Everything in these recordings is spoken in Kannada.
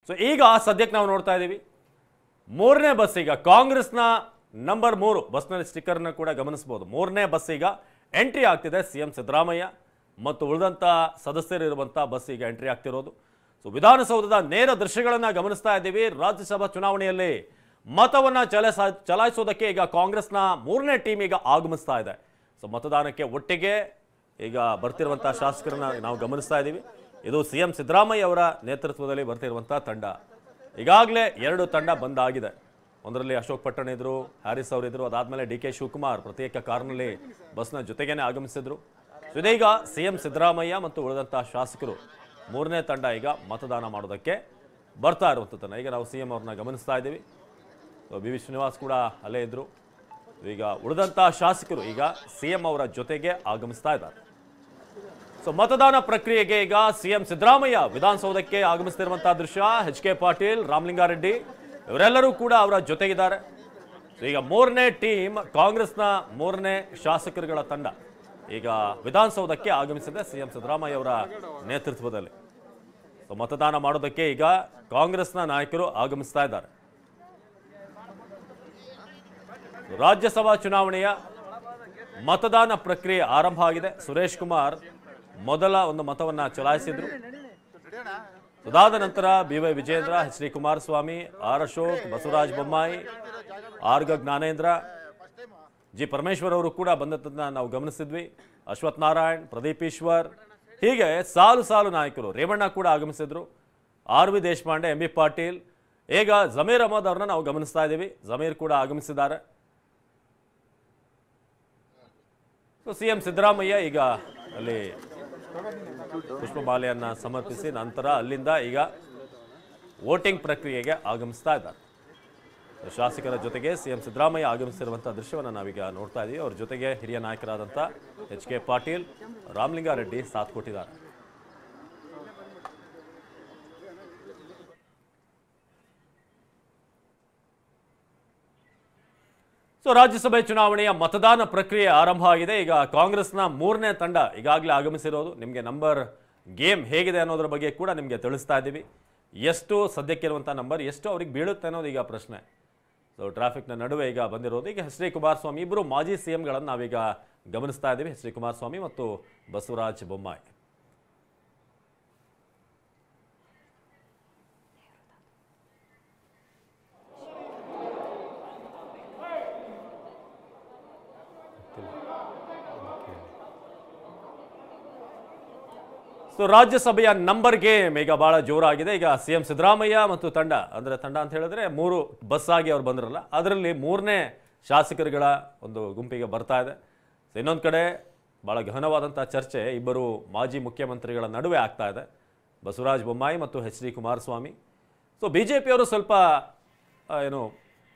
ಸೊ ಈಗ ಸದ್ಯಕ್ಕೆ ನಾವು ನೋಡ್ತಾ ಇದ್ದೀವಿ ಮೂರನೇ ಬಸ್ ಈಗ ಕಾಂಗ್ರೆಸ್ನ ನಂಬರ್ 3 ಬಸ್ನಲ್ಲಿ ಸ್ಟಿಕ್ಕರ್ನ ಕೂಡ ಗಮನಿಸಬಹುದು. ಮೂರನೇ ಬಸ್ ಈಗ ಎಂಟ್ರಿ ಆಗ್ತಿದೆ. ಸಿಎಂ ಸಿದ್ದರಾಮಯ್ಯ ಮತ್ತು ಉಳಿದಂಥ ಸದಸ್ಯರು ಇರುವಂಥ ಬಸ್ ಈಗ ಎಂಟ್ರಿ ಆಗ್ತಿರೋದು. ಸೊ ವಿಧಾನಸೌಧದ ನೇರ ದೃಶ್ಯಗಳನ್ನು ಗಮನಿಸ್ತಾ ಇದ್ದೀವಿ. ರಾಜ್ಯಸಭಾ ಚುನಾವಣೆಯಲ್ಲಿ ಮತವನ್ನು ಚಲಾಯಿಸೋದಕ್ಕೆ ಈಗ ಕಾಂಗ್ರೆಸ್ನ 3ನೇ ಟೀಮ್ ಈಗ ಆಗಮಿಸ್ತಾ ಇದೆ. ಸೊ ಮತದಾನಕ್ಕೆ ಒಟ್ಟಿಗೆ ಈಗ ಬರ್ತಿರುವಂಥ ಶಾಸಕರನ್ನ ನಾವು ಗಮನಿಸ್ತಾ ಇದ್ದೀವಿ. ಇದು ಸಿಎಂ ಸಿದ್ದರಾಮಯ್ಯ ಅವರ ನೇತೃತ್ವದಲ್ಲಿ ಬರ್ತಿರುವಂಥ ತಂಡ. ಈಗಾಗಲೇ 2 ತಂಡ ಬಂದಾಗಿದೆ. ಒಂದರಲ್ಲಿ ಅಶೋಕ್ ಪಟ್ಟಣ ಇದ್ರು, ಹ್ಯಾರಿಸ್ ಅವರಿದ್ರು. ಅದಾದಮೇಲೆ ಡಿ ಕೆ ಶಿವಕುಮಾರ್ ಪ್ರತ್ಯೇಕ ಕಾರ್ನಲ್ಲಿ ಬಸ್ನ ಜೊತೆಗೇನೆ ಆಗಮಿಸಿದ್ರು. ಇದೀಗ ಸಿಎಂ ಸಿದ್ದರಾಮಯ್ಯ ಮತ್ತು ಉಳಿದಂಥ ಶಾಸಕರು 3ನೇ ತಂಡ ಈಗ ಮತದಾನ ಮಾಡೋದಕ್ಕೆ ಬರ್ತಾ ಇರುವಂಥದ್ದನ್ನು ಈಗ ನಾವು ಸಿಎಂ ಅವ್ರನ್ನ ಗಮನಿಸ್ತಾ ಇದ್ದೀವಿ. ಬಿ ವಿ ಶ್ರೀನಿವಾಸ್ ಕೂಡ ಅಲ್ಲೇ ಇದ್ರು. ಈಗ ಉಳಿದಂಥ ಶಾಸಕರು ಈಗ ಸಿಎಂ ಅವರ ಜೊತೆಗೆ ಆಗಮಿಸ್ತಾ ಇದ್ದಾರೆ. ಸೊ ಮತದಾನ ಪ್ರಕ್ರಿಯೆಗೆ ಈಗ ಸಿಎಂ ಸಿದ್ದರಾಮಯ್ಯ ವಿಧಾನಸೌಧಕ್ಕೆ ಆಗಮಿಸ್ತಿರುವಂತಹ ದೃಶ್ಯ. ಎಚ್ ಕೆ ಪಾಟೀಲ್, ರಾಮಲಿಂಗಾರೆಡ್ಡಿ ಇವರೆಲ್ಲರೂ ಕೂಡ ಅವರ ಜೊತೆಗಿದ್ದಾರೆ. ಸೊ ಈಗ 3ನೇ ಟೀಮ್ ಕಾಂಗ್ರೆಸ್ನ 3ನೇ ಶಾಸಕರುಗಳ ತಂಡ ಈಗ ವಿಧಾನಸೌಧಕ್ಕೆ ಆಗಮಿಸಿದೆ ಸಿಎಂ ಸಿದ್ದರಾಮಯ್ಯ ಅವರ ನೇತೃತ್ವದಲ್ಲಿ. ಸೊ ಮತದಾನ ಮಾಡೋದಕ್ಕೆ ಈಗ ಕಾಂಗ್ರೆಸ್ನ ನಾಯಕರು ಆಗಮಿಸ್ತಾ ಇದ್ದಾರೆ. ರಾಜ್ಯಸಭಾ ಚುನಾವಣೆಯ ಮತದಾನ ಪ್ರಕ್ರಿಯೆ ಆರಂಭ ಆಗಿದೆ. ಸುರೇಶ್ ಕುಮಾರ್ ಮೊದಲ ಒಂದು ಮತವನ್ನ ಚಲಾಯಿಸಿದ್ರು. ಅದಾದ ನಂತರ ಬಿ.ವೈ. ವಿಜೇಂದ್ರ, ಎಚ್ ಡಿ ಕುಮಾರಸ್ವಾಮಿ, ಆರ್ ಅಶೋಕ್, ಬಸವರಾಜ ಬೊಮ್ಮಾಯಿ, ಆರ್ ಜ್ಞಾನೇಂದ್ರ, ಜಿ ಪರಮೇಶ್ವರ್ ಅವರು ಕೂಡ ಬಂದದ್ದನ್ನ ನಾವು ಗಮನಿಸಿದ್ವಿ. ಅಶ್ವಥ್ ನಾರಾಯಣ್, ಪ್ರದೀಪ್ ಈಶ್ವರ್, ಹೀಗೆ ಸಾಲು ಸಾಲು ನಾಯಕರು. ರೇವಣ್ಣ ಕೂಡ ಆಗಮಿಸಿದ್ರು. ಆರ್ ವಿ ದೇಶಪಾಂಡೆ, ಎಂ ಬಿ ಪಾಟೀಲ್, ಈಗ ಜಮೀರ್ ಅಹಮದ್ ಅವ್ರನ್ನ ನಾವು ಗಮನಿಸ್ತಾ ಇದ್ದೀವಿ. ಜಮೀರ್ ಕೂಡ ಆಗಮಿಸಿದ್ದಾರೆ. ಸಿಎಂ ಸಿದ್ದರಾಮಯ್ಯ ಈಗ ಅಲ್ಲಿ ಪುಷ್ಪಮಾಲೆಯನ್ನ ಸಮರ್ಪಿಸಿ ನಂತರ ಅಲ್ಲಿಂದ ಈಗ ವೋಟಿಂಗ್ ಪ್ರಕ್ರಿಯೆಗೆ ಆಗಮಿಸ್ತಾ ಇದ್ದಾರೆ. ಶಾಸಕರ ಜೊತೆಗೆ ಸಿಎಂ ಸಿದ್ದರಾಮಯ್ಯ ಆಗಮಿಸಿರುವಂತಹ ದೃಶ್ಯವನ್ನು ನಾವೀಗ ನೋಡ್ತಾ ಇದ್ದೀವಿ. ಅವ್ರ ಜೊತೆಗೆ ಹಿರಿಯ ನಾಯಕರಾದಂಥ ಎಚ್ ಕೆ ಪಾಟೀಲ್, ರಾಮಲಿಂಗಾರೆಡ್ಡಿ ಸಾಥ್ ಕೊಟ್ಟಿದ್ದಾರೆ. ಸೊ ರಾಜ್ಯಸಭೆ ಚುನಾವಣೆಯ ಮತದಾನ ಪ್ರಕ್ರಿಯೆ ಆರಂಭ ಆಗಿದೆ. ಈಗ ಕಾಂಗ್ರೆಸ್ನ 3ನೇ ತಂಡ ಈಗಾಗಲೇ ಆಗಮಿಸಿರೋದು. ನಿಮಗೆ ನಂಬರ್ ಗೇಮ್ ಹೇಗಿದೆ ಅನ್ನೋದ್ರ ಬಗ್ಗೆ ಕೂಡ ನಿಮಗೆ ತಿಳಿಸ್ತಾ ಇದ್ದೀವಿ. ಎಷ್ಟು ಸದ್ಯಕ್ಕಿರುವಂಥ ನಂಬರ್ ಎಷ್ಟು ಅವ್ರಿಗೆ ಬೀಳುತ್ತೆ ಅನ್ನೋದು ಈಗ ಪ್ರಶ್ನೆ. ಸೊ ಟ್ರಾಫಿಕ್ನ ನಡುವೆ ಈಗ ಬಂದಿರೋದು. ಈಗ ಎಚ್ ಡಿ ಕುಮಾರಸ್ವಾಮಿ ಇಬ್ಬರು ಮಾಜಿ ಸಿಎಂಗಳನ್ನು ನಾವೀಗ ಗಮನಿಸ್ತಾ ಇದ್ದೀವಿ. ಎಚ್ ಡಿ ಕುಮಾರಸ್ವಾಮಿ ಮತ್ತು ಬಸವರಾಜ ಬೊಮ್ಮಾಯಿ. ಸೊ ರಾಜ್ಯಸಭೆಯ ನಂಬರ್ ಗೇಮ್ ಈಗ ಬಹಳ ಜೋರಾಗಿದೆ. ಈಗ ಸಿಎಂ ಸಿದ್ದರಾಮಯ್ಯ ಮತ್ತು ತಂಡ ಅಂತ ಹೇಳಿದ್ರೆ 3 ಬಸ್ ಆಗಿ ಅವ್ರು ಬಂದ್ರಲ್ಲ, ಅದರಲ್ಲಿ 3ನೇ ಶಾಸಕರುಗಳ ಒಂದು ಗುಂಪಿಗೆ ಬರ್ತಾ ಇದೆ. ಇನ್ನೊಂದು ಕಡೆ ಬಹಳ ಗಹನವಾದಂಥ ಚರ್ಚೆ ಇಬ್ಬರು ಮಾಜಿ ಮುಖ್ಯಮಂತ್ರಿಗಳ ನಡುವೆ ಆಗ್ತಾ ಇದೆ, ಬಸವರಾಜ ಬೊಮ್ಮಾಯಿ ಮತ್ತು ಎಚ್ ಡಿ ಕುಮಾರಸ್ವಾಮಿ. ಸೊ ಬಿಜೆಪಿಯವರು ಸ್ವಲ್ಪ ಏನು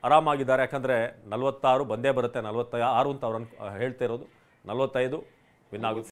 ಆರಾಮಾಗಿದ್ದಾರೆ. ಯಾಕಂದರೆ 46 ಬಂದೇ ಬರುತ್ತೆ, 46 ಅಂತ ಅವ್ರನ್ನ ಹೇಳ್ತಿರೋದು. 45 ವಿನ್ ಆಗುತ್ತೆ.